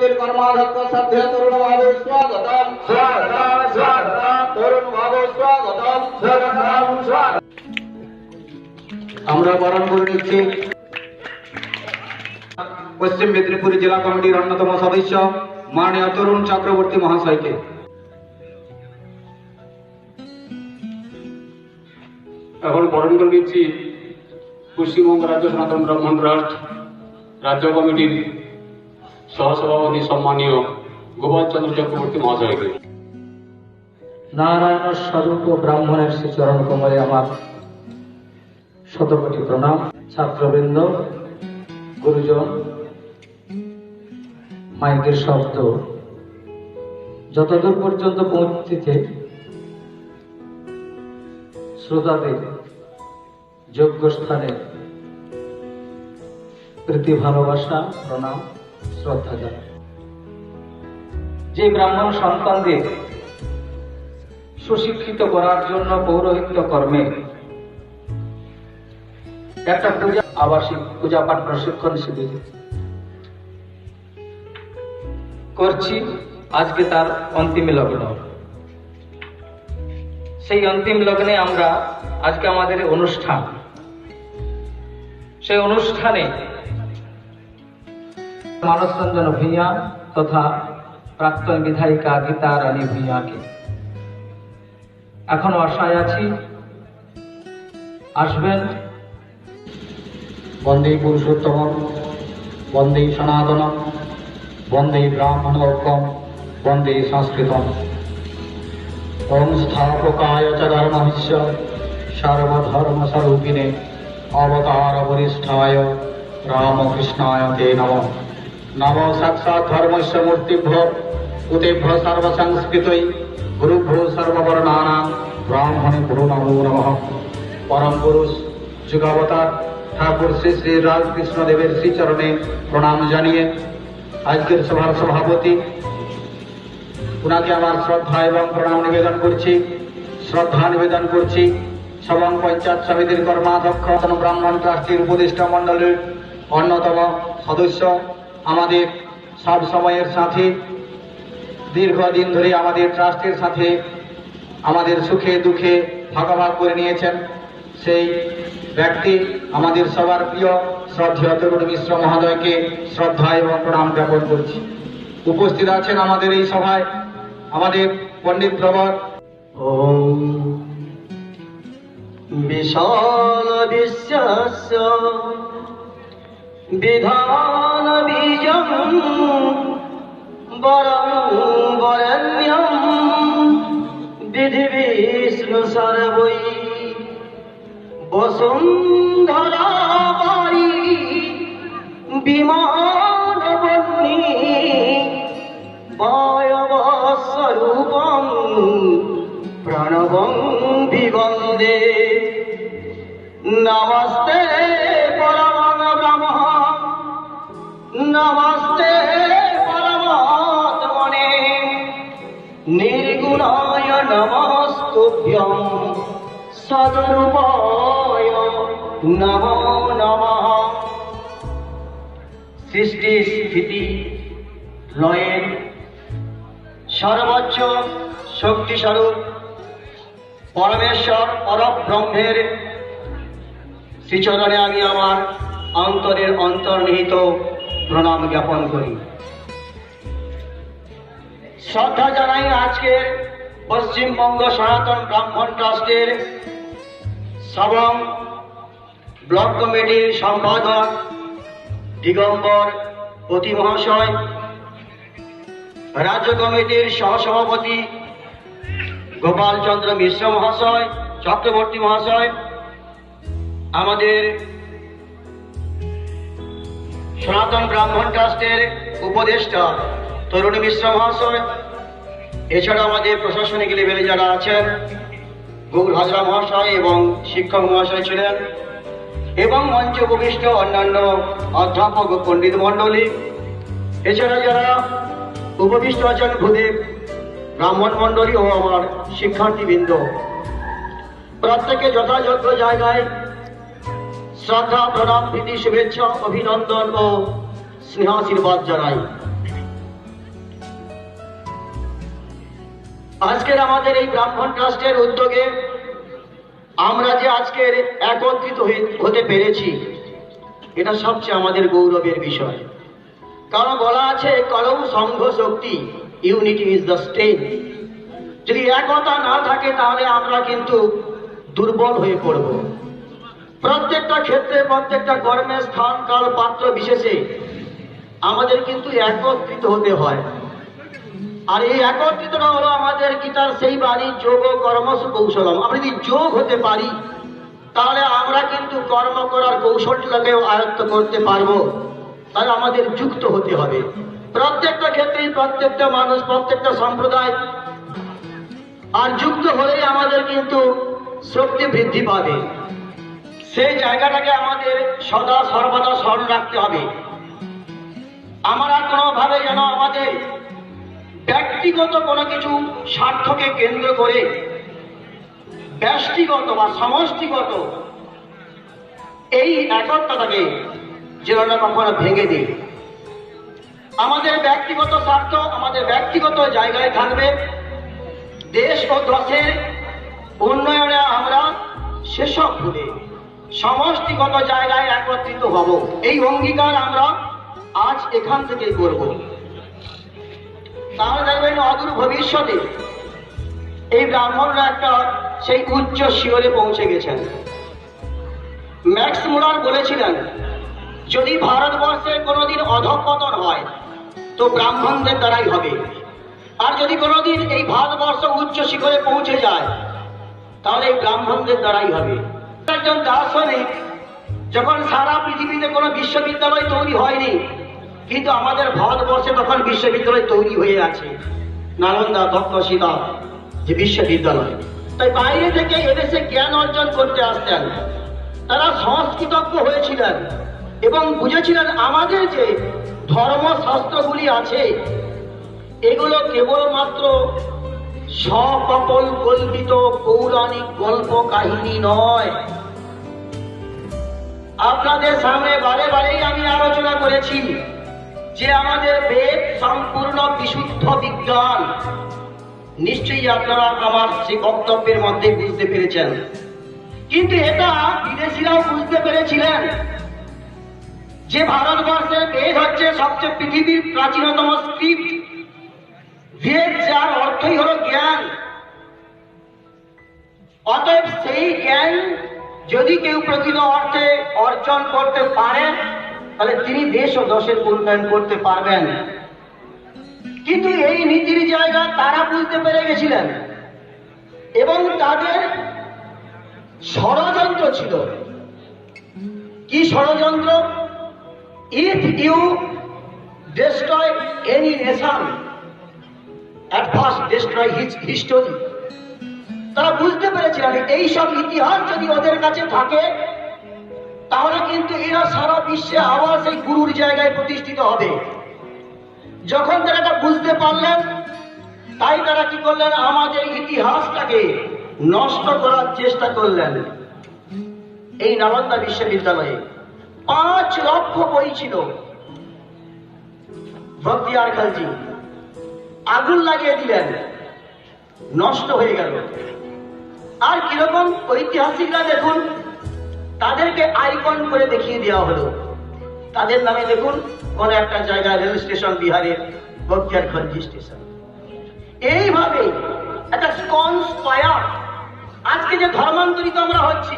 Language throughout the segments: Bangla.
কমিটির কর্মাধ্যক্ষ শ্রদ্ধেয় তরুণ বাবু স্বাগতম স্বাগতম স্বাগতম তরুণ বাবু স্বাগতম স্বাগতম স্বাগতম। আমরা বরণ করে নিচ্ছি পশ্চিম মেদিনীপুর জেলা কমিটির অন্যতম সদস্য মাননীয় তরুণ চক্রবর্তী মহাশয়কে। এখন বরণ করে নিচ্ছি পশ্চিমবঙ্গ রাজ্য সনাতন ব্রাহ্মণ ট্রাস্ট রাজ্য কমিটির সহসভাপতি সম্মানীয় গোপাল চন্দ্র চক্রবর্তী মহাশয়কে। নারায়ণ স্বরূপ ব্রাহ্মণের শ্রীচরণ কমলে আমার শতকোটি প্রণাম। ছাত্রবৃন্দ, গুরুজন, মাইকের শব্দ যতদূর পর্যন্ত পৌঁছতে শ্রোতাদের যোগ্য স্থানে প্রীতি, ভালোবাসা, প্রণাম, শ্রদ্ধা জানাই। যে ব্রাহ্মণ সন্তানদের সুশিক্ষিত করার জন্য পৌরোহিত্য কর্মে একটা পূজা আবাসিক পূজা পাঠ প্রশিক্ষণ শিবির করছি, আজকে তার অন্তিম লগ্ন। সেই অন্তিম লগ্নে আমরা আজকে আমাদের অনুষ্ঠান, সেই অনুষ্ঠানে মানস রঞ্জন ভূঁইয়া তথা প্রাক্তন বিধায়িকা গীতা রানী ভূঁইয়াকে এখনো আশায় আছি আসবেন। বন্দে পুরুষোত্তম, বন্দে সনাতন, বন্দে ব্রাহ্মণোত্তম, বন্দে সংস্কৃতম। ওম স্থাপকায় চ ধর্মস্য সর্বধর্ম স্বরূপিণে অবতার বরিষ্ঠায় রামকৃষ্ণায় তে নমঃ। নমো সাক্ষাৎ ধর্মস্য মূর্তিভ্য উতেভ্য সর্বসংস্কৃতৈ গুরুভ্যো সর্ববর্ণানাং ব্রাহ্মণেভ্যো নমো নমঃ। পরম পুরুষ যুগাবতার ঠাকুর শ্রী শ্রী রামকৃষ্ণ দেবের শ্রীচরণে প্রণাম জানিয়ে আজকের সভার সভাপতি উনাকে আমার শ্রদ্ধা এবং প্রণাম নিবেদন করছি। শ্রদ্ধা নিবেদন করছি সবং পঞ্চায়েত সমিতির কর্মাধ্যক্ষ ব্রাহ্মণ ট্রাস্টের উপদেষ্টা মণ্ডলীর অন্যতম সদস্য, আমাদের সব সময়ের সাথে, দীর্ঘদিন ধরে আমাদের ট্রাস্টের সাথে আমাদের সুখে দুঃখে ভাগাভাগ করে নিয়েছেন সেই ব্যক্তি আমাদের সবার প্রিয় শ্রদ্ধেয় তরুণ মিশ্র মহোদয়কে শ্রদ্ধা এবং প্রণাম জ্ঞাপন করছি। উপস্থিত আছেন আমাদের এই সভায় আমাদের পণ্ডিত প্রবর। ওম বিশাল বিশ্বস্য বিধান বীজং বরং বরেণ্যং বিধি বিষ্ণু সর্বৈ বসুন্ধরা বারি বিমান বন্নি বায়বস্বরূপং প্রণবং বিবন্দে। নমস্তে পরমং ব্রহ্ম, নমস্তে পরমাত্মনে, নির্গুণায় নমস্তুভ্যং সদরূপায় নমো নমঃ। সৃষ্টি স্থিতি লয়ের সর্বোচ্চ শক্তিস্বরূপ পরমেশ্বর পরব্রহ্মের শ্রীচরণে আমি আমার অন্তরের অন্তর্নিহিত প্রণাম জ্ঞাপন করি। শ্রদ্ধা জানাই আজকের পশ্চিমবঙ্গ সনাতন ব্রাহ্মণ ট্রাস্টের সবং ব্লক কমিটির সম্পাদক দিগম্বর পতি মহাশয়, রাজ্য কমিটির সহসভাপতি গোপাল চন্দ্র মিশ্র মহাশয়, চক্রবর্তী মহাশয়, আমাদের সনাতন ব্রাহ্মণ ট্রাস্টের উপদেষ্টা তরুণ মিশ্র মহাশয়, এছাড়া আমাদের প্রশাসনিক লেভেলে যারা আছেন গৌর হাজরা মহাশয় এবং শিক্ষক মহাশয় ছিলেন, এবং মঞ্চে উপবিষ্ট অন্যান্য অধ্যাপক ও পণ্ডিত মণ্ডলী, এছাড়া যারা উপবিষ্ট আছেন ভূদেব ব্রাহ্মণ মণ্ডলী ও আমার শিক্ষার্থীবৃন্দ, প্রত্যেকে যথাযোগ্য জায়গায় শ্রদ্ধা প্রণাম প্রীতি শুভেচ্ছা অভিনন্দন ও স্নেহাশীর্বাদ জানাই। আজকের আমাদের এই ব্রাহ্মণ ট্রাস্টের উদ্যোগে আমরা যে আজকের একত্রিত হতে পেরেছি, এটা সবচেয়ে আমাদের গৌরবের বিষয়। কারণ বলা আছে কলৌ সংঘ শক্তি, ইউনিটি ইজ দ্য স্ট্রেংথ। যদি একতা না থাকে তাহলে আমরা কিন্তু দুর্বল হয়ে পড়ব। প্রত্যেকটা ক্ষেত্রে, প্রত্যেকটা কর্মের স্থান কাল পাত্র বিশেষে আমাদের কিন্তু একত্রিত হতে হয়। আর এই একত্রিতটা হলো আমাদের গীতার সেই বাণী, যোগ কর্মসু কৌশলম। আমরা যদি যোগ হতে পারি তাহলে আমরা কিন্তু কর্ম করার কৌশলটাকেও আয়ত্ত করতে পারবো। তাহলে আমাদের যুক্ত হতে হবে প্রত্যেকটা ক্ষেত্রেই, প্রত্যেকটা মানুষ, প্রত্যেকটা সম্প্রদায়। আর যুক্ত হলেই আমাদের কিন্তু শক্তি বৃদ্ধি পাবে। সেই জায়গাটাকে আমাদের সদা সর্বদা স্মরণ রাখতে হবে। আমরা কোনোভাবে যেন আমাদের ব্যক্তিগত কোনো কিছু স্বার্থকে কেন্দ্র করে ব্যষ্টিগত বা সমষ্টিগত এই একতাটাকে যেন না কখনো ভেঙে দিই। আমাদের ব্যক্তিগত স্বার্থ আমাদের ব্যক্তিগত জায়গায় থাকবে, দেশ ও দেশের উন্নয়নে আমরা সেসব ভুলে সমষ্টিগত জায়গায় একত্রিত হব। এই অঙ্গীকার আমরা আজ এখান থেকেই করব। তাহলে দেখবেন অদূর ভবিষ্যতে এই ব্রাহ্মণরা একটা সেই উচ্চ শিখরে পৌঁছে গেছেন। ম্যাক্স মুলার বলেছিলেন, যদি ভারতবর্ষের কোনোদিন অধঃপতন হয় তো ব্রাহ্মণদের দ্বারাই হবে। আর যদি কোনোদিন এই ভারতবর্ষ উচ্চ শিখরে পৌঁছে যায় তাহলে এই ব্রাহ্মণদের দ্বারাই হবে। একজন দার্শনিক, যখন সারা পৃথিবীতে কোনো বিশ্ববিদ্যালয় তৈরি হয়নি, কিন্তু আমাদের ভারতবর্ষে তখন বিশ্ববিদ্যালয় তৈরি হয়ে আছে, নালন্দা, তক্ষশিলা যে বিশ্ববিদ্যালয়। তাই বাইরে থেকে এদেশে জ্ঞান অর্জন করতে আসতেন। তারা সংস্কৃতজ্ঞ হয়েছিলেন এবং বুঝেছিলেন আমাদের যে ধর্মশাস্ত্রগুলি আছে এগুলো কেবলমাত্র সকপল কল্পিত পৌরাণিক গল্প কাহিনী নয়। আপনাদের সামনে বারে বারেই আমি আলোচনা করেছি যে আমাদের বেদ সম্পূর্ণ বিশুদ্ধ বিজ্ঞান। নিশ্চয়ই আপনারা আমার সেই বক্তব্যের মধ্যে বুঝতে পেরেছেন। কিন্তু এটা বিদেশিরাও বুঝতে পেরেছিলেন যে ভারতবর্ষের বেদ হচ্ছে সবচেয়ে পৃথিবীর প্রাচীনতম স্ক্রিপ্ট। বেদ যার অর্থই হলো জ্ঞান। অতএব সেই জ্ঞান যদি কেউ প্রকৃত অর্থে অর্জন করতে পারেন তাহলে তিনি দেশ ও দেশের উন্নয়ন করতে পারবেন। কিন্তু এই নীতির জায়গা তারা বুঝতে পেরে গেছিলেন এবং তাদের ষড়যন্ত্র ছিল। কি ষড়যন্ত্র? If you destroy any nation, at first destroy his history. তারা বুঝতে পেরেছিলেন এইসব ইতিহাস যদি ওদের কাছে থাকে তাহলে কিন্তু এরা সারা বিশ্বে আবার সেই গুরুর জায়গায় প্রতিষ্ঠিত হবে। যখন তারা এটা বুঝতে পারলেন তাই তারা কি করলেন, আমাদের ইতিহাসটাকে নষ্ট করার চেষ্টা করলেন। এই নালন্দা বিশ্ববিদ্যালয়ে 5 লক্ষ বই ছিল। বখতিয়ার খালজি আগুন লাগিয়ে দিলেন, নষ্ট হয়ে গেল। আর কিরকম ঐতিহাসিকরা দেখুন, তাদেরকে আইকন করে দেখিয়ে দেওয়া হলো। তাদের নামে দেখুন কোন একটা জায়গায় রেল স্টেশন, বিহারের বখতিয়ার খালজি স্টেশন। এইভাবে একটা কনস্পায়ার আজকে যে ধর্মান্তরিত আমরা হচ্ছি,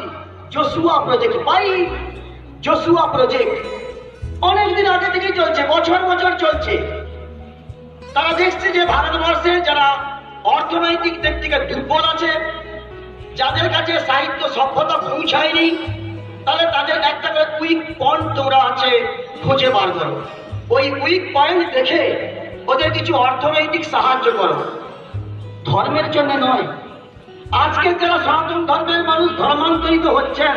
জোশুয়া প্রজেক্ট, জোশুয়া প্রজেক্ট অনেকদিন আগে থেকেই চলছে, বছর বছর চলছে। তারা দেখছে যে ভারতবর্ষে যারা অর্থনৈতিক দিক থেকে দুর্বল আছে, যাদের কাছে সাহিত্য সভ্যতা পৌঁছায়নি, তাহলে তাদের একটা করে উইক পয়েন্ট তোমরা আছে খুঁজে বার করো। ওই উইক পয়েন্ট দেখে ওদের কিছু অর্থনৈতিক সাহায্য করো, ধর্মের জন্য নয়। আজকে যারা সনাতন ধর্মের মানুষ ধর্মান্তরিত হচ্ছেন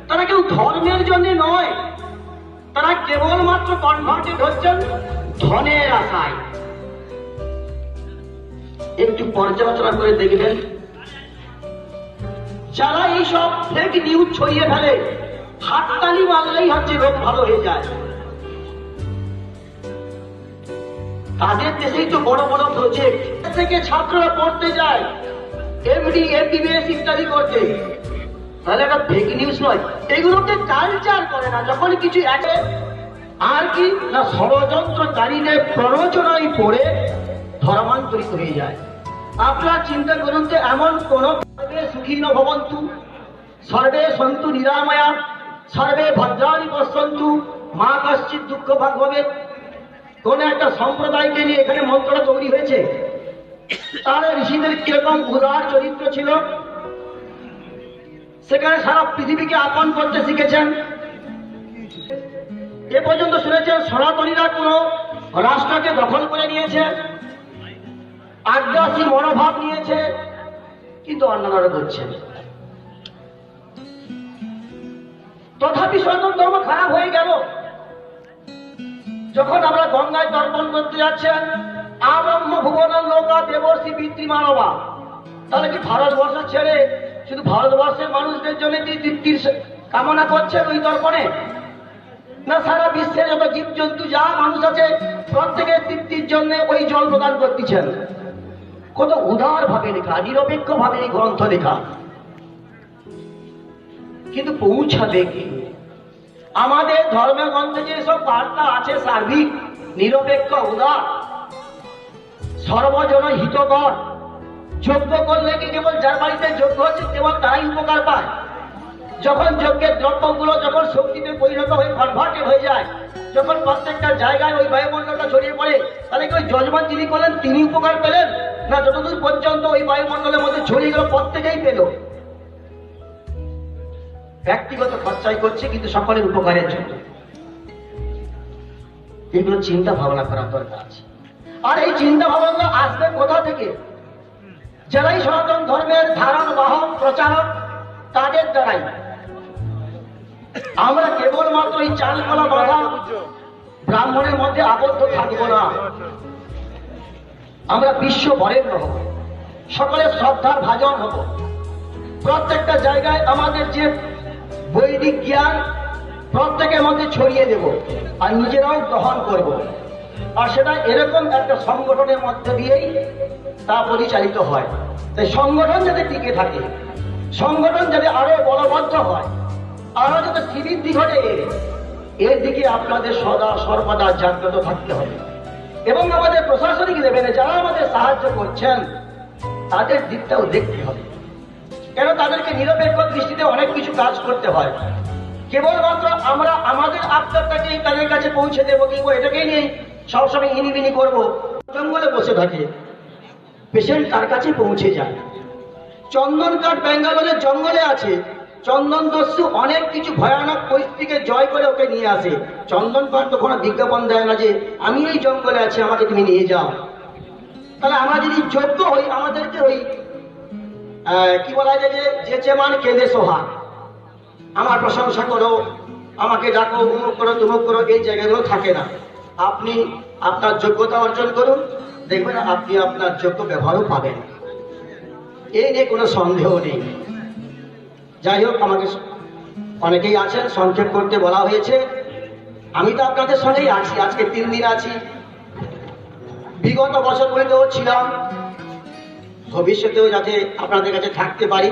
তারা কেউ ধর্মের জন্য নয়, তারা কেবলমাত্র কনভার্টেড হচ্ছেন ধনের আশায়। একটু পর্যালোচনা করে দেখবেন, যারা এইসব ফেক নিউজ ছড়িয়ে ফেলে, হাততালি মারলেই হচ্ছে রোগ ভালো হয়ে যায়। তাদের দেশেই তো বড় বড় প্রজেক্ট থেকে ছাত্ররা পড়তে যায় এমডি এমবিবিএস ইত্যাদি করতে, তাহলে একটা ফেক নিউজ নয়? এগুলোকে কালচার করে না, যখন কিছু একে আর কি না ষড়যন্ত্রকারীদের প্ররোচনায় পড়ে ধর্মান্তরিত হয়ে যায়। আপনারা চিন্তা করুন যে এমন কোন সর্বে সুখীন ভবন্তু, সর্বে সন্তু নিরাময়া, সর্বে ভদ্রাণি পশ্যন্তু, মা কশ্চিৎ দুঃখ ভাগ হবে, কোন একটা সম্প্রদায়কে নিয়ে এখানে মন্ত্রটা তৈরি হয়েছে। তাহলে ঋষিদের কিরকম উদার চরিত্র ছিল, সেখানে সারা পৃথিবীকে আপন করতে শিখেছেন। এ পর্যন্ত শুনেছেন সনাতনীরা কোন রাষ্ট্রকে দখল করে নিয়েছে, আগ্রাসী মনোভাব নিয়েছে, কিন্তু অন্যান্যরা করছে। তথাপি সনাতন ধর্ম খারাপ হয়ে গেল। যখন আমরা গঙ্গায় তর্পণ করতে যাচ্ছেন, আব্রহ্ম ভুবন লোকা দেবর্ষি পিতৃমানবা, তাহলে কি ভারতবর্ষ ছেড়ে শুধু ভারতবর্ষের মানুষদের জন্য তৃপ্তির কামনা করছেন ওই তর্পণে? না সারা বিশ্বের যত জীবজন্তু যা মানুষ আছে প্রত্যেকের তৃপ্তির জন্য ওই জল প্রদান করতেছেন। কত উদার ভাবে লেখা, নিরপেক্ষ ভাবে এই গ্রন্থ লেখা, কিন্তু পৌঁছাবে কি? আমাদের ধর্মগ্রন্থে যেসব বার্তা আছে সার্বিক, নিরপেক্ষ, উদার, সর্বজন হিতকর, যজ্ঞ করলে কি কেবল যার বাড়িতে যজ্ঞ হচ্ছে কেবল তারাই উপকার পায়? যখন যজ্ঞের দ্রব্যগুলো যখন শক্তিতে পরিণত হয়ে কনভার্টেড হয়ে যায়, যখন প্রত্যেকটা জায়গায় ওই বায়ুমণ্ডলটা ছড়িয়ে পড়ে, তাহলে কি ওই যজমান যিনি করলেন তিনি উপকার পেলেন, না যতদূর পর্যন্ত ওই বায়ুমণ্ডলের মধ্যে ছড়িয়ে গেল প্রত্যেকেই পেল? ব্যক্তিগত খরচাই করছে কিন্তু সকলের উপকারের জন্য। এগুলো চিন্তা ভাবনা করার দরকার আছে। আর এই চিন্তা ভাবনা আসবে কোথা থেকে? যারাই সনাতন ধর্মের ধারণ বাহক প্রচারক, তাদের দ্বারাই। আমরা কেবলমাত্র এই চালকলা বাধা ব্রাহ্মণের মধ্যে আবদ্ধ থাকবো না, আমরা বিশ্ব বরেণ্য হব, সকলের শ্রদ্ধার ভাজন হব। প্রত্যেকটা জায়গায় আমাদের যে বৈদিক জ্ঞান প্রত্যেকের মধ্যে ছড়িয়ে দেব আর নিজেরাও গ্রহণ করব। আর সেটা এরকম একটা সংগঠনের মধ্যে দিয়েই তা পরিচালিত হয়। তাই সংগঠন যাতে টিকে থাকে, সংগঠন যাতে আরো বলবদ্ধ হয়, আরো যাতে শ্রীবৃদ্ধি ঘটে, এর দিকে আপনাদের সদা সর্বদা জাগ্রত থাকতে হবে। এবং আমাদের প্রশাসনিক লেভেলে যারা আমাদের সাহায্য করছেন তাদের দিকটাও দেখতে হবে, কেন তাদেরকে নিরপেক্ষ দৃষ্টিতে অনেক কিছু কাজ করতে হয়। কেবলমাত্র আমরা আমাদের আত্মাটাকেই তাদের কাছে পৌঁছে দেবো, কিংবা এটাকেই নিয়ে সবসময় ইনিবিনি করবো। জঙ্গলে বসে থাকে, পেশেন্ট তার কাছে পৌঁছে যায়। চন্দন কাঠ ব্যাঙ্গালোরের জঙ্গলে আছে, চন্দন দস্যু অনেক কিছু ভয়ানক পরিস্থিতিকে জয় করে ওকে নিয়ে আসে। চন্দন কাঠ তো কোনো বিজ্ঞাপন দেয় না যে আমি এই জঙ্গলে আছি, আমাকে তুমি নিয়ে যাও। তাহলে আমরা যদি যোগ্য হই, আমাদেরকে ওই কি বলা যায় যে যেচে মান কেঁদে সোহা, আমার প্রশংসা করো, আমাকে ডাকো, উমুক করো তুমুক করো, এই জায়গাগুলো থাকে না। আপনি আপনার যোগ্যতা অর্জন করুন, দেখবেন আপনি আপনার যোগ্য ব্যবহারও পাবেন, এই নিয়ে কোনো সন্দেহ নেই। যাই হোক, আমাকে অনেকেই আছেন, সংক্ষেপ করতে বলা হয়েছে। আমি তো আপনাদের সঙ্গেই আছি, আজকে 3 দিন আছি, বিগত বছরগুলিতেও ছিলাম, ভবিষ্যতেও যাতে আপনাদের কাছে থাকতে পারি,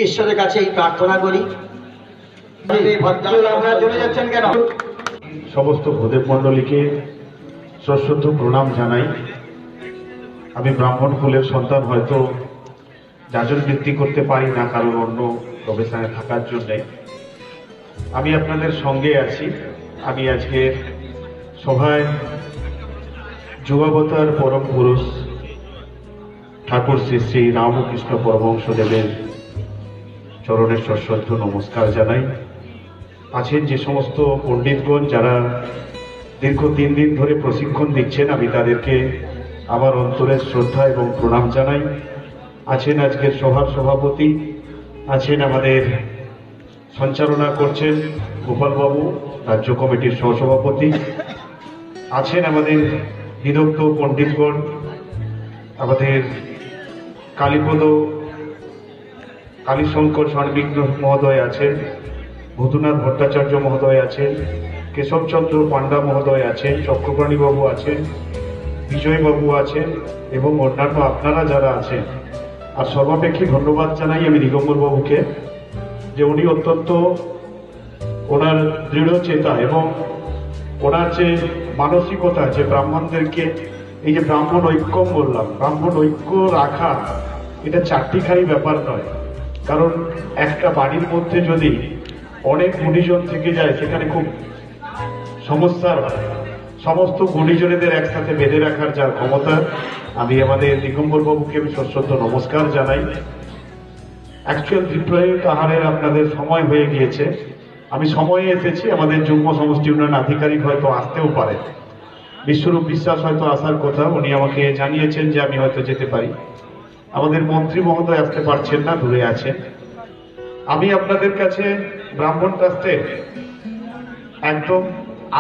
ঈশ্বরের কাছে এই প্রার্থনা করি। আপনারা চলে যাচ্ছেন কেন? সমস্ত ভূদেব মণ্ডলীকে সশ্রদ্ধ প্রণাম জানাই। আমি ব্রাহ্মণ কুলের সন্তান, হয়তো যাজন বৃত্তি করতে পারি না কারণ অন্য প্রফেশনে থাকার জন্যে। আমি আপনাদের সঙ্গে আছি। আমি আজকের সভায় যুগাবতার পরম পুরুষ ঠাকুর শ্রী শ্রী রামকৃষ্ণ পরমহংসদেবের চরণে সশ্রদ্ধ নমস্কার জানাই। আছেন যে সমস্ত পণ্ডিতগণ যারা দীর্ঘ 3 দিন ধরে প্রশিক্ষণ দিচ্ছেন, আমি তাদেরকে আমার অন্তরের শ্রদ্ধা এবং প্রণাম জানাই। আছেন আজকের সভার সভাপতি, আছেন আমাদের সঞ্চালনা করছেন গোপালবাবু, রাজ্য কমিটির সহসভাপতি, আছেন আমাদের বিদগ্ধ পণ্ডিতগণ, আমাদের কালীপদ কালীশঙ্কর স্বর্ণবিঘ্ন মহোদয় আছেন, ভূতুনাথ ভট্টাচার্য মহোদয় আছেন, কেশবচন্দ্র পাণ্ডা মহোদয় আছেন, চক্রপ্রাণীবাবু আছেন, বিজয়বাবু আছেন এবং অন্যান্য আপনারা যারা আছেন। আর সর্বাপেক্ষী ধন্যবাদ জানাই আমি দিগম্বর বাবুকে, যে উনি অত্যন্ত ওনার দৃঢ় চেতা এবং ওনার যে মানসিকতা, যে ব্রাহ্মণদেরকে এই যে ব্রাহ্মণ ঐক্যম বললাম, ব্রাহ্মণ ঐক্য রাখা এটা চারটিখানি ব্যাপার নয়। কারণ একটা বাড়ির মধ্যে যদি অনেক গুণীজন থেকে যায় সেখানে খুব সমস্যার হয়। সমস্ত গুণীজনেদের একসাথে বেঁধে রাখার যার ক্ষমতা, আমি আমাদের দিগম্বর বাবুকে আমি সশ্রদ্ধ নমস্কার জানাই। অ্যাকচুয়াল ত্রিপ্রায়িক আহারের আপনাদের সময় হয়ে গিয়েছে, আমি সময়ে এসেছি। আমাদের যুগ্ম সমষ্টি উন্নয়ন আধিকারিক হয়তো আসতেও পারে, বিশ্বরূপ বিশ্বাস হয়তো আসার কথা, উনি আমাকে জানিয়েছেন যে আমি হয়তো যেতে পারি। আমাদের মন্ত্রী মহোদয় আসতে পারছেন না, দূরে আছেন। আমি আপনাদের কাছে ব্রাহ্মণ ট্রাস্টের একদম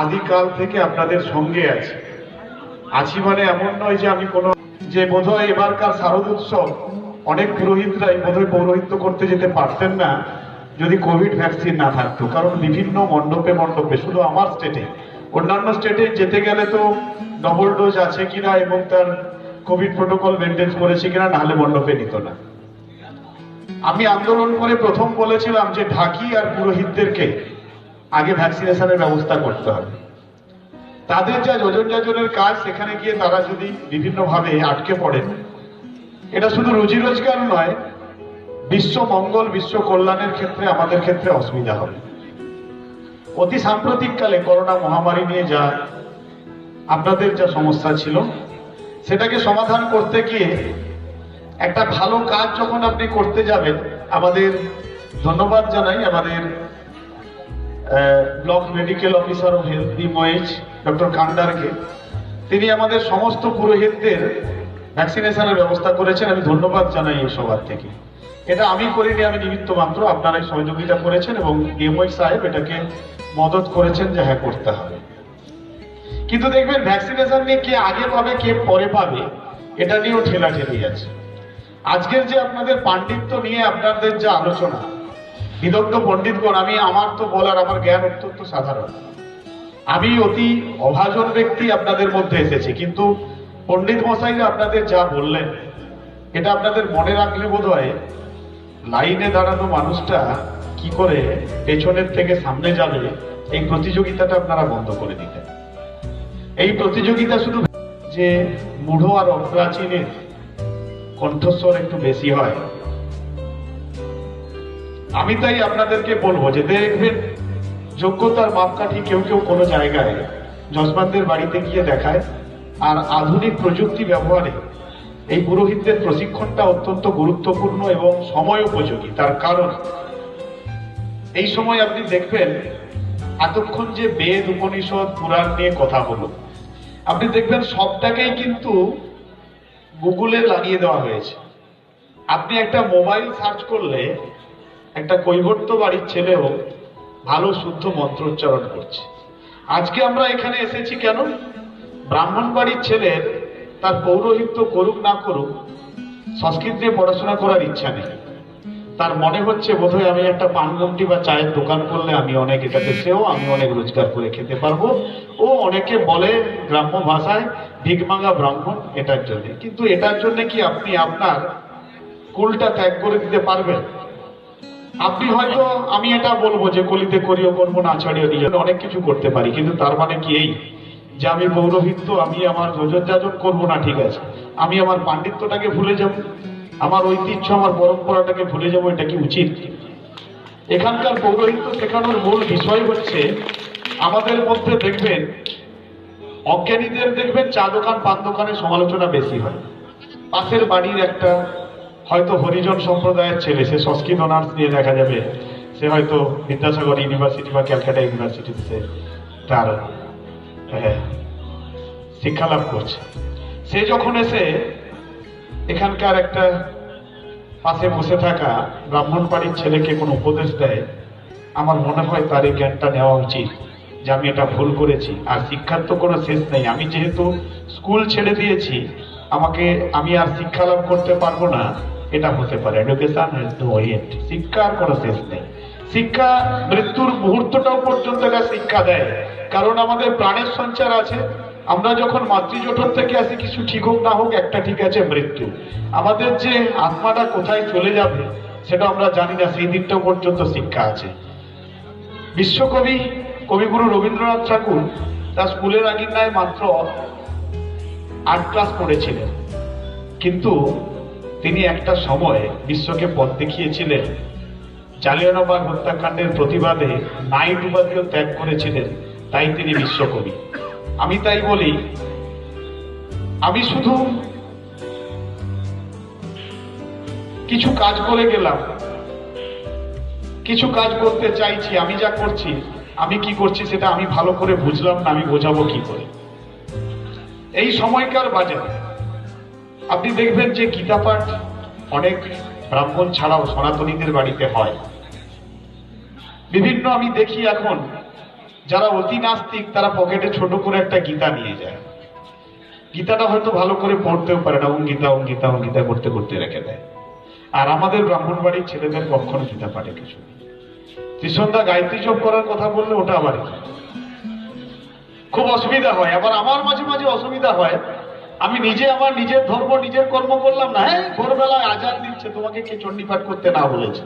আদিকাল থেকে আপনাদের সঙ্গে আছি মানে এমন নয় যে আমি কোনো, যে বোধহয় এবারকার শারদ উৎসব অনেক পুরোহিতরাই বোধহয় পৌরোহিত্য করতে যেতে পারতেন না যদি কোভিড ভ্যাকসিন না থাকতো। কারণ বিভিন্ন মণ্ডপে মণ্ডপে, শুধু আমার স্টেটে, অন্যান্য স্টেটে যেতে গেলে তো ডবল ডোজ আছে কিনা এবং তার কোভিড প্রোটোকল মেনটেন করেছে কিনা, নাহলে মণ্ডপে নিত না। আমি আন্দোলন করে প্রথম বলেছিলাম যে ঢাকি আর পুরোহিতদেরকে আগে ভ্যাকসিনেশনের ব্যবস্থা করতে হবে। তাদের যা যোজন যাজনের কাজ, সেখানে গিয়ে তারা যদি বিভিন্নভাবে আটকে পড়েন, এটা শুধু রুজি রোজগার নয়, বিশ্ব মঙ্গল, বিশ্ব কল্যাণের ক্ষেত্রে আমাদের ক্ষেত্রে অসুবিধা হবে। অতি সাম্প্রতিককালে করোনা মহামারী নিয়ে যা আপনাদের যা সমস্যা ছিল, সেটাকে সমাধান করতে গিয়ে একটা ভালো কাজ যখন আপনি করতে যাবেন, আমাদের ধন্যবাদ জানাই আমাদের block medical officer of health DMOH doctor কান্ডারকে। তিনি আমাদের সমস্ত পুরোহিতদের ভ্যাকসিনেশনের ব্যবস্থা করেছেন, আমি ধন্যবাদ জানাই এই সবার থেকে। এটা আমি করিনি, আমি নিমিত্ত মাত্র, আপনারাই সহযোগিতা করেছেন এবং ডিএমওএইচ সাহেব এটাকে মদত করেছেন যে হ্যাঁ করতে হবে। কিন্তু দেখবেন ভ্যাকসিনেশন নিয়ে কে আগে পাবে কে পরে পাবে, এটা নিয়েও ঠেলাঠেলি আছে। আজকের যে আপনাদের পাণ্ডিত্য নিয়ে আপনাদের যে আলোচনা, বিদগ্ধ পণ্ডিতগণ, আমি আমার তো বলার, আমার জ্ঞান অত্যন্ত সাধারণ, আমি অতি অভাজন ব্যক্তি আপনাদের মধ্যে এসেছি, কিন্তু পণ্ডিত মশাইরা আপনাদের যা বললেন এটা আপনাদের মনে রাখলে বোধ হয় লাইনে দাঁড়ানো মানুষটা কি করে পেছনের থেকে সামনে যাবে, এই প্রতিযোগিতাটা আপনারা বন্ধ করে দিতেন। এই প্রতিযোগিতা শুধু যে মূঢ় আর অপ্রাচীনের কণ্ঠস্বর একটু বেশি হয়। আমি তাই আপনাদেরকে বলবো যে দেখবেন যোগ্যতার মাপকাঠি কেউ কেউ কোনো জায়গায় যজমানদের বাড়িতে গিয়ে দেখায়, আর আধুনিক প্রযুক্তি ব্যবহারে এই পুরোহিতদের প্রশিক্ষণটা অত্যন্ত গুরুত্বপূর্ণ এবং সময় উপযোগী। তার কারণ এই সময় আপনি দেখবেন এতক্ষণ যে বেদ উপনিষদ পুরাণ নিয়ে কথা হলো, আপনি দেখবেন সবটাকেই কিন্তু গুগলে লাগিয়ে দেওয়া হয়েছে। আপনি একটা মোবাইল সার্চ করলে একটা কৈবর্ত বাড়ির ছেলেও ভালো শুদ্ধ মন্ত্রোচ্চারণ করছে। আজকে আমরা এখানে এসেছি কেন? ব্রাহ্মণ বাড়ির ছেলের তার পৌরোহিত্য করুক না করুক, সংস্কৃত নিয়ে পড়াশোনা করার ইচ্ছা নেই। তার মনে হচ্ছে বোধহয় আমি একটা পানগুমটি বা চায়ের দোকান করলে আমি অনেক এটাতে সেও আমি অনেক রোজগার করে খেতে পারবো। ও অনেকে বলে গ্রাম্য ভাষায় ভিকমাঙ্গা ব্রাহ্মণ, এটার জন্য। কিন্তু এটার জন্য কি আপনি আপনার কুলটা ত্যাগ করে দিতে পারবেন? আপনি হয়তো, আমি এটা বলবো যে কলিতে করিও করবো না ছাড়িয়ে দিয়ে অনেক কিছু করতে পারি, কিন্তু তার মানে কি এই যে আমি পৌরোহিত্য, আমি আমার যোজন যাজন করবো না? ঠিক আছে, আমি আমার পাণ্ডিত্যটাকে ভুলে যাব, আমার ঐতিহ্য, আমার পরম্পরাটাকে ভুলে যাবো, এটা কি উচিত? এখানকার পৌরোহিত্য শেখানোর মূল বিষয় হচ্ছে, আমাদের মধ্যে দেখবেন অজ্ঞানীদের দেখবেন চা দোকান পান দোকানের সমালোচনা বেশি হয়। পাশের বাড়ির একটা হয়তো হরিজন সম্প্রদায়ের ছেলে, সে সংস্কৃত অনার্স নিয়ে দেখা যাবে, সে হয়তো বিদ্যাসাগর ইউনিভার্সিটি বা ক্যালকাটা ইউনিভার্সিটিতে তার শিক্ষা লাভ করছে। সে যখন এসে এখানকার একটা পাশে বসে থাকা ব্রাহ্মণ বাড়ির ছেলেকে কোনো উপদেশ দেয়, আমার মনে হয় তার এই জ্ঞানটা নেওয়া উচিত যে আমি এটা ভুল করেছি। আর শিক্ষার তো কোনো শেষ নেই। আমি যেহেতু স্কুল ছেড়ে দিয়েছি, আমি আর শিক্ষা লাভ করতে পারবো না, এটা হতে পারে। এডুকেশন হ্যাজ নো এন্ড, শিক্ষার কোনো শেষ নেই। শিক্ষা মৃত্যুর মুহূর্তটাও পর্যন্ত এটা শিক্ষা দেয়, কারণ আমাদের প্রাণের সঞ্চার আছে, আমরা যখন মাতৃজঠর থেকে আসি, কিছু ঠিক হোক না হোক, একটা ঠিক আছে, মৃত্যু। আমাদের যে আত্মাটা কোথায় চলে যাবে সেটা আমরা জানি না, সেই দিনটা পর্যন্ত শিক্ষা আছে। বিশ্বকবি কবিগুরু রবীন্দ্রনাথ ঠাকুর তার স্কুলের আগিনায় মাত্র 8 ক্লাস পড়েছিলেন, কিন্তু তিনি একটা সময় বিশ্বকে পথ দেখিয়েছিলেন। জালিয়ানওয়ালাবাগ হত্যাকাণ্ডের প্রতিবাদে নাইট উপাধিও ত্যাগ করেছিলেন, তাই তিনি বিশ্বকবি। আমি তাই বলি, আমি শুধু কিছু কাজ করে গেলাম, কিছু কাজ করতে চাইছি, আমি যা করছি, আমি কি করছি সেটা আমি ভালো করে বুঝলাম না, আমি বোঝাবো কি করে। এই সময়কার বাজারে আপনি দেখবেন যে গীতা পাঠ অনেক ব্রাহ্মণ ছাড়াও সনাতনীদের বাড়িতে হয়। বিভিন্ন আমি দেখি এখন যারা অতি নাস্তিক তারা পকেটে ছোট করে একটা গীতা নিয়ে যায়, গীতাটা হয়তো ভালো করে পড়তেও পারে না, ওম গীতা ওম গীতা ওম গীতা করতে করতে রেখে দেয়। আর আমাদের ব্রাহ্মণ বাড়ির ছেলেদের কখনো গীতা পাঠে কিছু নেই। ত্রিসন্ধ্যা গায়ত্রী জপ করার কথা বললে ওটা আবার খুব অসুবিধা হয়। আবার আমার মাঝে মাঝে অসুবিধা হয়, আমি নিজে আমার নিজের ধর্ম নিজের কর্ম করলাম না, হ্যাঁ ভোরবেলায় আজান দিচ্ছে, তোমাকে কে চণ্ডীপাঠ করতে না বলেছে?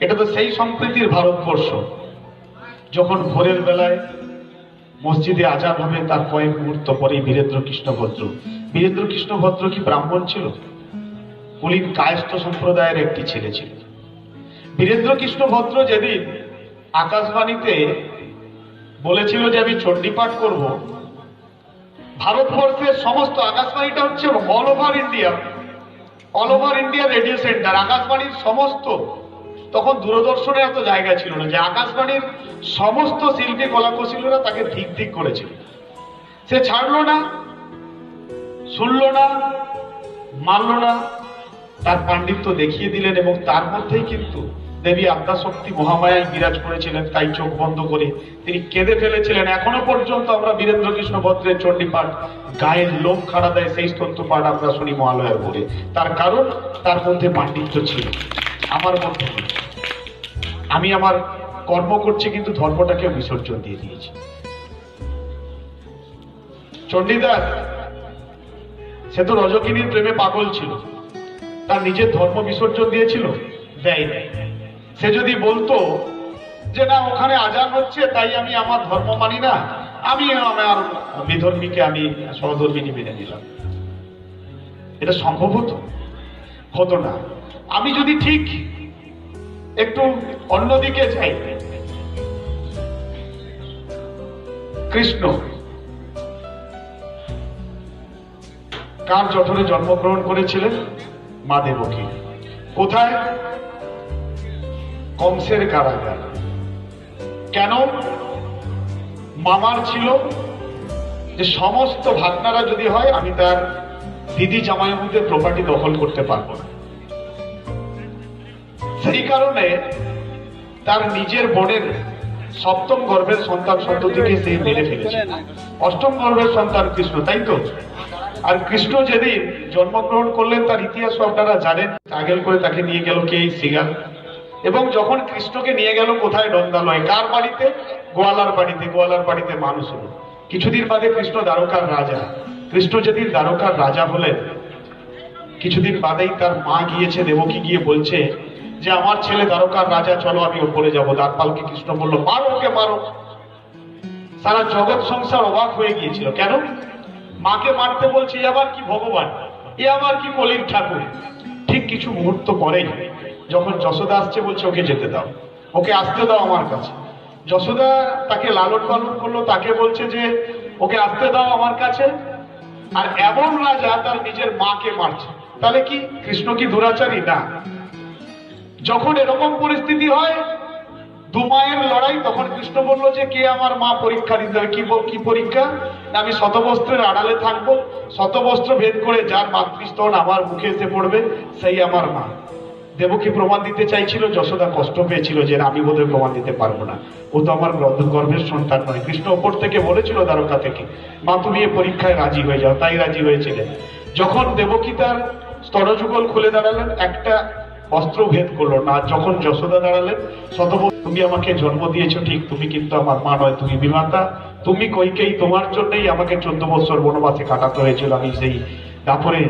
এটা তো সেই সম্প্রীতির ভারতবর্ষ, যখন ভোরের বেলায় মসজিদে আজান হবে তার কয়েক মুহূর্ত পরেই বীরেন্দ্র কৃষ্ণ ভদ্র। বীরেন্দ্র কৃষ্ণ ভদ্র কি ব্রাহ্মণ ছিল? কুলীন কায়স্থ সম্প্রদায়ের একটি ছেলে ছিল। বীরেন্দ্র কৃষ্ণ ভদ্র যেদিন আকাশবাণীতে বলেছিল যে আমি চণ্ডীপাঠ করব, ভারতবর্ষের সমস্ত, আকাশবাণীটা হচ্ছে all over India radio centre, আকাশবাণীর সমস্ত, তখন দূরদর্শনে এত জায়গা ছিল না, যে আকাশবাণীর সমস্ত শিল্পী কলাকুশলীরা তাকে ধিক ধিক করেছিল। সে ছাড়লো না, শুনলো না, মানল না, তার পাণ্ডিত্য দেখিয়ে দিলেন, এবং তার মধ্যেই কিন্তু দেবী আদ্যাশক্তি মহামায়ায় বিরাজ করেছিলেন। তাই চোখ বন্ধ করে তিনি কেঁদে ফেলেছিলেন। এখনো পর্যন্ত আমরা বীরেন্দ্র কৃষ্ণ ভদ্রের চণ্ডীপাঠ গায়ের লোক খাড়া দেয়, সেই স্তোত্র পাঠ আমরা শুনি মহালয়ার ভোরে। তার কারণ তার মধ্যে পাণ্ডিত্য ছিল, আমার মধ্যে নেই। আমি আমার কর্ম করছি কিন্তু ধর্মটাকে বিসর্জন দিয়ে দিয়েছি। চণ্ডীদাস সে তো রজকিনীর প্রেমে পাগল ছিল, তার নিজের ধর্ম বিসর্জন দিয়েছিল? দেয় নাই। সে যদি বলতো যে না ওখানে আজান হচ্ছে তাই আমি আমার ধর্ম মানি না, আমি আমার বিধর্মীকে আমি সহধর্মিনী মেনে নিলাম, এটা সম্ভব হতো না। আমি যদি ঠিক একটু অন্যদিকে যাই, কৃষ্ণ কার জঠরে জন্মগ্রহণ করেছিলেন? মা দেবকী। কোথায়? কংসের কারাগার। কেন? মামার ছিল যে সমস্ত ভাগনারা যদি হয় আমি তার দিদি জামাইবাবুদের প্রপার্টি দখল করতে পারবো না। সেই কারণে তার নিজের বোনের সপ্তম গর্ভের সন্তান সন্ততিকে সে মেরে ফেলেছে। অষ্টম গর্ভের সন্তান কৃষ্ণ, তাই তো? আর কৃষ্ণ যেদিন জন্মগ্রহণ করলেন তার ইতিহাস আপনারা জানেন। আগেল করে তাকে নিয়ে গেল কে? সিগাল। এবং যখন কৃষ্ণকে নিয়ে গেল কোথায়? নন্দালয়। কার বাড়িতে? গোয়ালার বাড়িতে। গোয়ালার বাড়িতে মানুষ হলো। কিছুদিন বাদে কৃষ্ণ দ্বারকার রাজা। কৃষ্ণ যেদিন দ্বারকার রাজা হলেন, কিছুদিন বাদেই তার মা গিয়েছে, দেবকী গিয়ে বলছে যে আমার ছেলে দ্বারকার রাজা, চলো আমি ওপরে যাবো। দ্বারপালকে কৃষ্ণ বলল মারো ওকে, মারো। সারা জগৎ সংসার অবাক হয়ে গিয়েছিল। কেন? মাকে মারতে বলছে, এ আবার কি ভগবান, এ আবার কি কলির ঠাকুর। ঠিক কিছু মুহূর্ত পরেই যখন যশোদা আসছে, বলছে ওকে যেতে দাও, ওকে আসতে দাও আমার কাছে। যশোদা তাকে লালন পালন করলো, তাকে বলছে যে ওকে আসতে দাও আমার কাছে। আর এমন রাজা তার নিজের মাকে মারছে, তাহলে কি কৃষ্ণ কি দুরাচারী? না। যখন এরকম পরিস্থিতি হয়, দু মায়ের লড়াই, তখন কৃষ্ণ বললো যে কে আমার মা পরীক্ষা দিতে হবে। কি পরীক্ষা? আমি শতবস্ত্রের আড়ালে থাকবো, শতবস্ত্র ভেদ করে যার মাতৃস্তন আমার মুখে এসে পড়বে সেই আমার মা। দেবকী প্রমাণ দিতে চাইছিল, যশোদা কষ্ট পেয়েছিল যে আমি বোধহয় প্রমাণ দিতে পারবো না, ও তো আমার গর্ভের সন্তান নয়। কৃষ্ণ ওপর থেকে বলেছিল দ্বারকা থেকে, মা তুমি এই পরীক্ষায় রাজি হয়ে যাও। তাই রাজি হয়েছিলেন। যখন দেবকী তার স্তরযুগল খুলে দাঁড়ালেন, একটা বস্ত্র ভেদ করলো না। যখন যশোদা দাঁড়ালেন, শতবস্ত্র, তুমি আমাকে জন্ম দিয়েছো ঠিক, তুমি কিন্তু আমার মা নয়, তুমি বিমাতা, তুমি কইকেই, তোমার জন্যই আমাকে 14 বছর বনবাসে কাটাতে হয়েছিল। আমি সেই তারপরে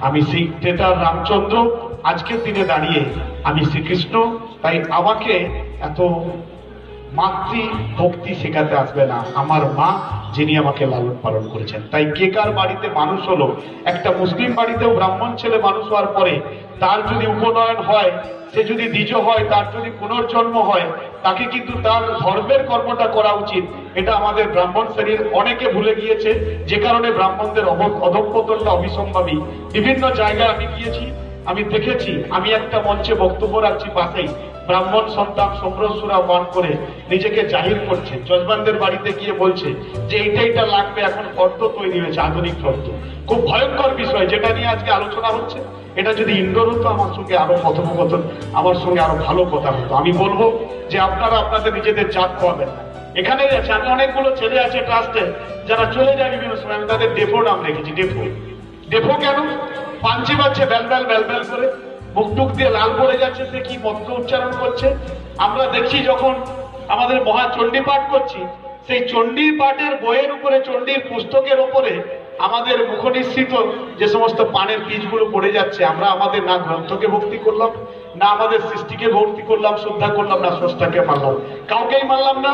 আমি সেই ত্রেতার রামচন্দ্র, আজকের দিনে দাঁড়িয়ে আমি শ্রীকৃষ্ণ। তাই আমাকে এত মাতৃ ভক্তি শেখাতে আসবে না, আমার মা যিনি আমাকে লালন পালন করেছেন। তাই কে কার বাড়িতে মানুষ হলো, একটা মুসলিম বাড়িতেও ব্রাহ্মণ ছেলে মানুষ হওয়ার পরে তার যদি উপনয়ন হয়, সে যদি দ্বিজ হয়, তার যদি পুনর্জন্ম হয়, তাকে কিন্তু তার ধর্মের কর্মটা করা উচিত। এটা আমাদের ব্রাহ্মণ শ্রেণীর অনেকে ভুলে গিয়েছে, যে কারণে ব্রাহ্মণদের অধঃপতনটা অবিসম্ভাবী। বিভিন্ন জায়গায় আমি গিয়েছি, আমি দেখেছি, আমি একটা মঞ্চে বক্তব্য রাখছি, পাশেই ব্রাহ্মণ সন্তান সম্রসুরা পান করে নিজেকে জাহির করছে, যজমানদের বাড়িতে গিয়ে বলছে যে এটা লাগবে, এখন ফর্দ তৈরি হয়েছে, আধুনিক ফর্দ। খুব ভয়ঙ্কর বিষয়, যেটা নিয়ে আজকে আলোচনা হচ্ছে। এটা যদি ইন্ডোর হতো, আমার সঙ্গে আরো কথোপকথন, আমার সঙ্গে আরো ভালো কথা হতো। আমি বলবো যে আপনারা আপনাদের নিজেদের জাত খোয়াবেন না। এখানে আছে, আমি অনেকগুলো ছেলে আছে ট্রাস্টে যারা চলে যায় বিভিন্ন সময়, আমি তাদের ডেপো নাম রেখেছি। ডেপো কেন? পাঞ্চি বাজছে ব্যাল ব্যাল ব্যাল ব্যাল করে, মুখ টুক দিয়ে লাল পড়ে যাচ্ছে, সে কি মন্ত্র উচ্চারণ করছে। আমরা দেখছি যখন আমাদের মহা চণ্ডী পাঠ করছি, সেই চণ্ডী পাঠের বইয়ের উপরে, চণ্ডীর পুস্তকের উপরে আমাদের মুখনিসৃত যে সমস্ত পানের বীজগুলো পড়ে যাচ্ছে, আমরা আমাদের না গ্রন্থকে ভক্তি করলাম, না আমাদের সৃষ্টিকে ভক্তি করলাম, শ্রদ্ধা করলাম, না স্রষ্টাকে মানলাম, কাউকেই মানলাম না।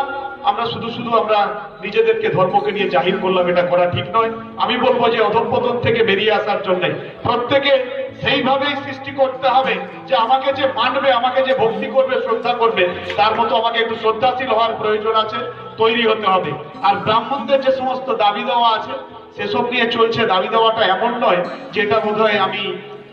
আমরা শুধু আমরা নিজেদেরকে ধর্মকে নিয়ে জাহির করলাম। এটা করা ঠিক নয়। আমি বলবো যে অধঃপতন থেকে বেরিয়ে আসার জন্য প্রত্যেকে সেইভাবেই সৃষ্টি করতে হবে যে আমাকে যে মানবে, আমাকে যে ভক্তি করবে, শ্রদ্ধা করবে, তার মতো আমাকে একটু শ্রদ্ধাশীল হওয়ার প্রয়োজন আছে, তৈরি হতে হবে। আর ব্রাহ্মণদের যে সমস্ত দাবি দেওয়া আছে, সেসব নিয়ে চলছে। দাবি দেওয়াটা এমন নয় যেটা বোধহয় আমি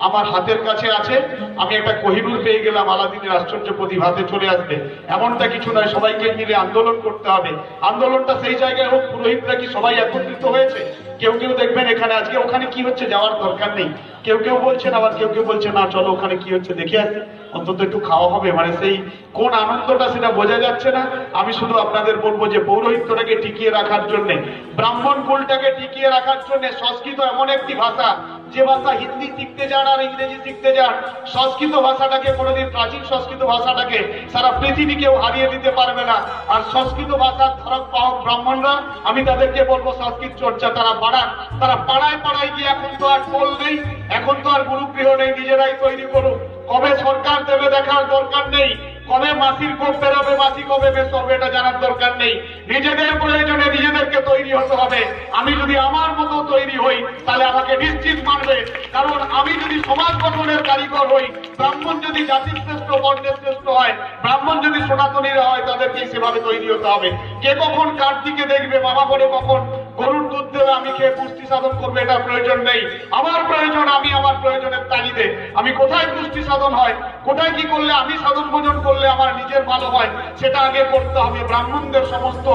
আমার হাতের কাছে আছে, আমি একটা কোহিনূর পেয়ে গেলাম, আলাদিনের আশ্চর্য প্রদীপ হাতে চলে আসবে, এমনটা কিছু নয়। সবাইকে মিলে আন্দোলন করতে হবে। আন্দোলনটা সেই জায়গায় হোক, পুরোহিতরা কি সবাই একত্রিত হয়েছে? কেউ কেউ দেখবেন এখানে আজকে ওখানে কি হচ্ছে যাওয়ার দরকার নেই, কেউ কেউ বলছেন, আবার কেউ কেউ বলছে না চলো ওখানে কি হচ্ছে দেখে আসি, অন্তত একটু খাওয়া হবে। মানে সেই কোন আনন্দটা সেটা বোঝা যাচ্ছে না। আমি শুধু আপনাদের বলবো যে পৌরোহিত্যটাকে টিকিয়ে রাখার জন্য, ব্রাহ্মণ কুলটাকে টিকিয়ে রাখার জন্য, সংস্কৃত এমন একটি ভাষা, যে ভাষা হিন্দি শিখতে যান আর ইংরেজি শিখতে যান, সংস্কৃত ভাষাটাকে কোনোদিন, প্রাচীন সংস্কৃত ভাষাটাকে সারা পৃথিবী কেউ হারিয়ে দিতে পারবে না। আর সংস্কৃত ভাষার ধারক বাহক ব্রাহ্মণরা, আমি তাদেরকে বলবো সংস্কৃত চর্চা তারা বাড়ান। তারা পাড়ায় পাড়ায় গিয়ে, এখন তো আর টোল নেই, এখন তো আর গুরুগৃহ নেই, নিজেরাই তৈরি করুক। কবে সরকার দেবে দেখার দরকার নেই, কবে মাসির কোপ বেরোবে, মাসি কবে বেশ হবে এটা জানার দরকার নেই। নিজেদের প্রয়োজনে নিজেদেরকে তৈরি হতে হবে। আমি যদি আমার মতো তৈরি হই, তাহলে আমাকে নিশ্চিত মানবে। কারণ আমি যদি সমাজ গঠনের কারিগর হই, ব্রাহ্মণ যদি জাতির শ্রেষ্ঠ, বর্ণের শ্রেষ্ঠ হয়, ব্রাহ্মণ যদি সনাতনীরা হয়, তাদেরকে সেভাবে তৈরি হতে হবে। কে কখন কার দিকে দেখবে, মামা করে কখন গরুর দুধ দেবে, আমি খেয়ে পুষ্টি সাধন করবে, এটা প্রয়োজন নেই। আমার প্রয়োজন, আমি আমার প্রয়োজনের তাগিদে আমি কোথায় পুষ্টি সাধন হয়, কোথায় কি করলে আমি সাধন ভোজন করলে আমার নিজের ভালো হয়, সেটা আগে করতে হবে। ব্রাহ্মণদের সমস্ত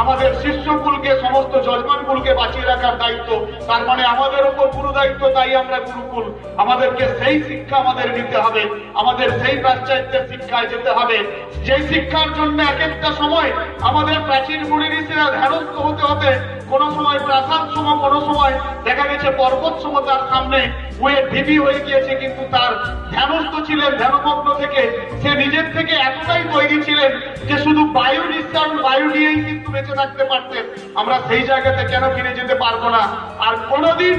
আমাদের শিষ্যকুলকে, সমস্ত যজমানকুলকে বাঁচিয়ে রাখার দায়িত্ব, তার মানে আমাদের উপর গুরু দায়িত্ব। তাই আমরা গুরুকুল, আমাদেরকে সেই শিক্ষা আমাদের নিতে হবে, আমাদের সেই পাশ্চাত্যের শিক্ষায় যেতে হবে, যেই শিক্ষার জন্য এক একটা সময় আমাদের প্রাচীন মুনি ঋষিরা ধ্যানস্থ হতে হতে কোন সময় প্রাসাদ সম, কোন সময় দেখা গেছে পর্বত সম তার সামনে ঢিবি হয়ে গিয়েছে, কিন্তু তার ধ্যানস্থ ছিলেন, ধ্যানমগ্ন থেকে সে নিজের থেকে এতটাই তৈরি ছিলেন যে শুধু বায়ু নিঃশ্বাস, বায়ু নিয়েই কিন্তু বেঁচে থাকতে পারতেন। আমরা সেই জায়গাতে কেন ফিরে যেতে পারবো না? আর কোনোদিন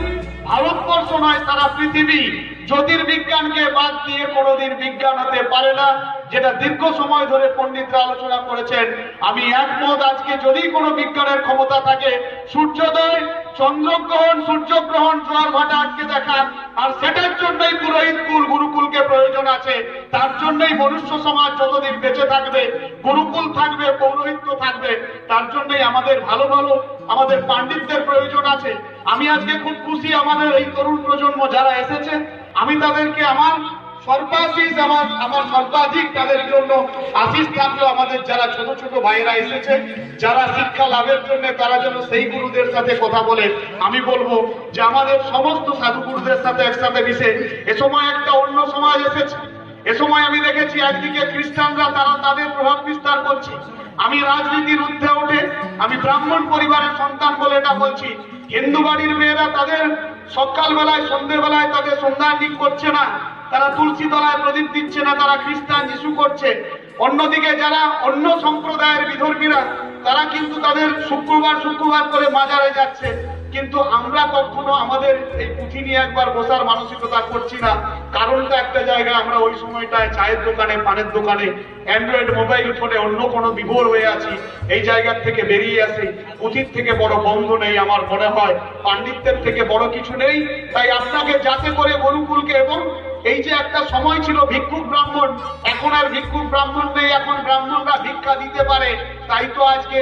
ভারতবর্ষ নয়, সারা পৃথিবী জ্যোতির্বিজ্ঞানকে বাদ দিয়ে কোনোদিন বিজ্ঞান হতে পারে না, যেটা দীর্ঘ সময় ধরে পণ্ডিতরা আলোচনা করেছেন। আমি একমত, আজকে যদি কোনো বিজ্ঞানের ক্ষমতা থাকে, সূর্যোদয়, চন্দ্রগ্রহণ, সূর্যগ্রহণ, জোয়ার ভাটা আটকে দেখান, আর সেটার জন্যই পুরোহিত কুল, গুরুকুলকে প্রয়োজন আছে। তার জন্যই মনুষ্য সমাজ যতদিন বেঁচে থাকবে, গুরুকুল থাকবে, পৌরোহিত্য থাকবে, তার জন্যই আমাদের ভালো ভালো আমাদের পাণ্ডিতদের প্রয়োজন আছে। আমি আজকে খুব খুশি, আমাদের এই তরুণ প্রজন্ম যারা এসেছে, আমি তাদেরকে আমার সর্বাশিস, আমার সর্বাধিক তাদের জন্য আশিস থাকলো। আমাদের যারা ছোট ছোট ভাইয়েরা এসেছে, যারা শিক্ষা লাভের জন্য, তারা যেন সেই গুরুদের সাথে কথা বলে। আমি বলবো যে আমাদের সমস্ত সাধু গুরুদের সাথে একসাথে মিশে, এ সময় একটা অন্য সমাজ এসেছে। এ সময় আমি দেখেছি একদিকে খ্রিস্টানরা, তারা তাদের প্রভাব বিস্তার করছে। আমি রাজনীতির ঊর্ধ্বে উঠে, আমি ব্রাহ্মণ পরিবারের সন্তান বলে এটা বলছি, হিন্দু বাড়ির মেয়েরা তাদের সকালবেলায়, সন্ধ্যেবেলায় তাদের সন্ধ্যান্ডি করছে না, তারা তুলসী তলায় প্রদীপ দিচ্ছে না, তারা খ্রিস্টান যিশু করছে। অন্যদিকে যারা অন্য সম্প্রদায়ের বিধর্মীরা, তারা কিন্তু তাদের শুক্রবার শুক্রবার করে মাজারে যাচ্ছে, কিন্তু আমরা কখনো আমাদের এই পুঁথি নিয়ে একবার বসার মানসিকতা করছি না। কারণটা একটা জায়গায় আমরা ওই সময়টায় চায়ের দোকানে, পানের দোকানে, অ্যান্ড্রয়েড মোবাইল ফোনে অন্য কোনো বিভোর হয়ে আছি। এই জায়গার থেকে বেরিয়ে আসি। পুঁথির থেকে বড় বন্ধ নেই আমার মনে হয়, পাণ্ডিত্যের থেকে বড় কিছু নেই। তাই আপনাকে যাতে করে গুরুকুলকে, এবং এই যে একটা সময় ছিল ভিক্ষুক ব্রাহ্মণ, এখন আর ভিক্ষুক ব্রাহ্মণ নেই, এখন ব্রাহ্মণরা ভিক্ষা দিতে পারে। তাই তো আজকে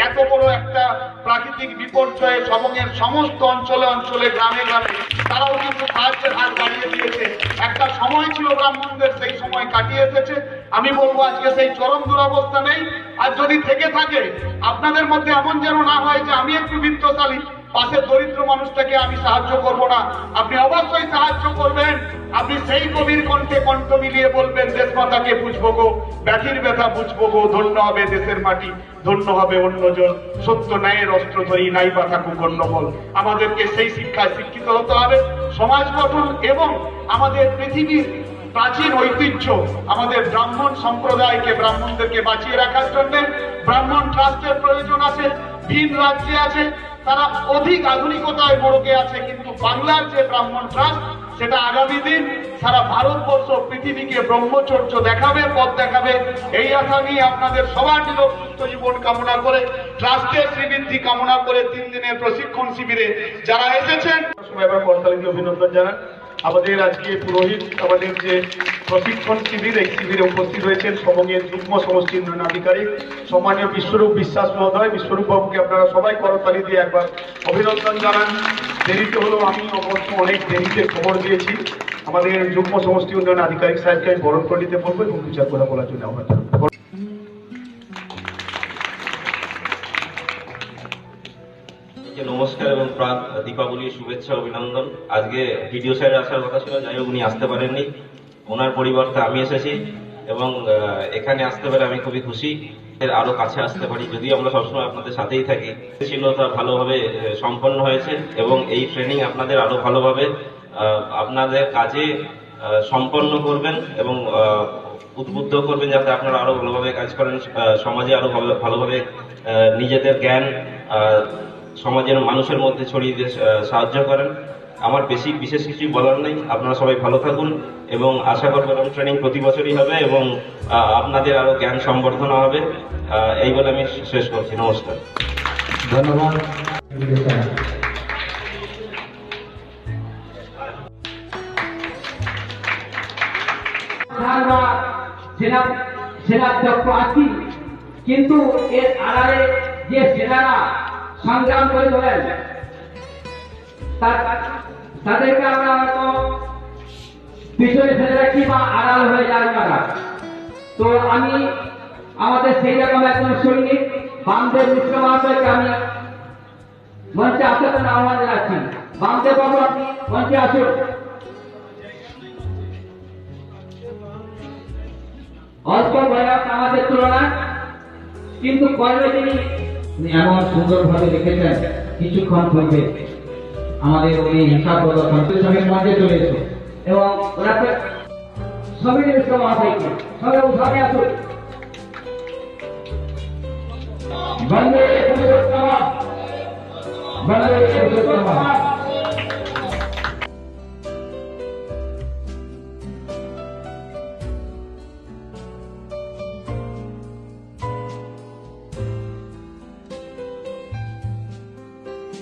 এত বড় একটা প্রাকৃতিক বিপর্যয়ে সবংয়ের সমস্ত অঞ্চলে অঞ্চলে, গ্রামে গ্রামে তারাও কিন্তু সাহায্যের হাত বাড়িয়ে দিয়েছে। একটা সময় ছিল ব্রাহ্মণদের, সেই সময় কাটিয়ে এসেছে। আমি বলবো আজকে সেই চরম দুরবস্থা নেই। আর যদি থেকে থাকে আপনাদের মধ্যে এমন যেন না হয় যে আমি একটু বিত্তশালী, পাশের দরিদ্র মানুষটাকে আমি সাহায্য করব না। আপনি অবশ্যই সাহায্য করবেন। আপনি সেই কবির কণ্ঠে কণ্ঠ মিলিয়ে বলবেন, দেশ মাতাকে বুঝবো গো, ব্যাধির ব্যথা বুঝবো গো, ধন্য হবে দেশের মাটি, ধন্য হবে অন্যজন, সত্য ন্যায়ের অস্ত্র ধরি নাই বা থাকুক গণ্ডগোল। আমাদেরকে সেই শিক্ষায় শিক্ষিত হতে হবে। সমাজ গঠন এবং আমাদের পৃথিবীর প্রাচীন ঐতিহ্য, আমাদের ব্রাহ্মণ সম্প্রদায়কে, ব্রাহ্মণদেরকে বাঁচিয়ে রাখার জন্য ব্রাহ্মণ ট্রাস্টের প্রয়োজন আছে। ভিন রাজ্যে আছে, তারা অধিক আধুনিকতায় মোড়কে আছে, কিন্তু বাংলার যে ব্রাহ্মণ ট্রাস্ট, সেটা আগামী দিন সারা ভারতবর্ষ পৃথিবীকে ব্রহ্মচর্য দেখাবে, পথ দেখাবে। এই আশা নিয়ে আপনাদের সবার নিরব সুস্থ জীবন কামনা করে, ট্রাস্টের শ্রীবৃদ্ধি কামনা করে 3 দিনের প্রশিক্ষণ শিবিরে যারা এসেছেন সবাই আবার করতালিকে অভিনন্দন জানান। আমাদের আজকে পুরোহিত, আমাদের যে প্রশিক্ষণ শিবির, এই শিবিরে উপস্থিত হয়েছেন সবংয়ের যুগ্ম সমষ্টি উন্নয়ন আধিকারিক সম্মানীয় বিশ্বরূপ বিশ্বাস মহোদয়। বিশ্বরূপ বাবুকে আপনারা সবাই করতালি দিয়ে একবার অভিনন্দন জানান। দেরিতে হলেও আমি অবশ্য অনেক দেরিতে খবর দিয়েছি। আমাদের যুগ্ম সমষ্টি উন্নয়ন আধিকারিক সাহেবকে আমি বরণ করে নিতে বলবো এবং বিচার কথা বলার জন্য আমার নমস্কার এবং প্রাক দীপাবলির শুভেচ্ছা অভিনন্দন। আজকে ভিডিও স্যার আসার কথা ছিল, যাই হোক উনি আসতে পারেননি, ওনার পরিবর্তে আমি এসেছি এবং এখানে আসতে পারে আমি খুবই খুশি। আরো কাছে আসতে পারি, যদিও আমরা সবসময় আপনাদের সাথেই থাকি। ছিল তা ভালোভাবে সম্পন্ন হয়েছে এবং এই ট্রেনিং আপনাদের আরো ভালোভাবে আপনাদের কাজে সম্পন্ন করবেন এবং উদ্বুদ্ধ করবেন যাতে আপনারা আরো ভালোভাবে কাজ করেন, সমাজে আরো ভালোভাবে নিজেদের জ্ঞান সমাজের মানুষের মধ্যে ছড়িয়ে দিয়ে সাহায্য করেন। আমার বিশেষ কিছু বলার নেই। আপনারা সবাই ভালো থাকুন এবং আশা করব এরকম ট্রেনিং প্রতি বছরই হবে এবং আপনাদের আরো জ্ঞান সম্বর্ধনা হবে। এই বলে আমি শেষ করছি। নমস্কার, ধন্যবাদ। সেনাধ্যক্ষ আছি, কিন্তু এর আড়ালে যে সেনারা সংগ্রাম করে ধরেন তাদেরকে আমরা হয়তো পিছনে ফেলে রাখি বা আড়াল হয়ে যায় তারা। তো আমি আমাদের সেই রকম একজন সৈনিক বামদেব মিশ্র মহাশয়কে আমি মঞ্চে আসার জন্য আহ্বান জানাচ্ছি। বামদেব বাবু, আপনি মঞ্চে আসুন। অল্প বয়স আমাদের তুলনায়, কিন্তু কর্মে তিনি এমন সুন্দরভাবে লিখেছেন, কিছুক্ষণ পূর্বে আমাদের উনি হিসাব প্রদর্শন সঙ্গে মঞ্চে চলে এসো এবং ওনাকে সবই মিশ্র মহাশয়কে সবাই উঠানে আসুন। বন্দে পুরুষোত্তম, বন্দে পুরুষোত্তম।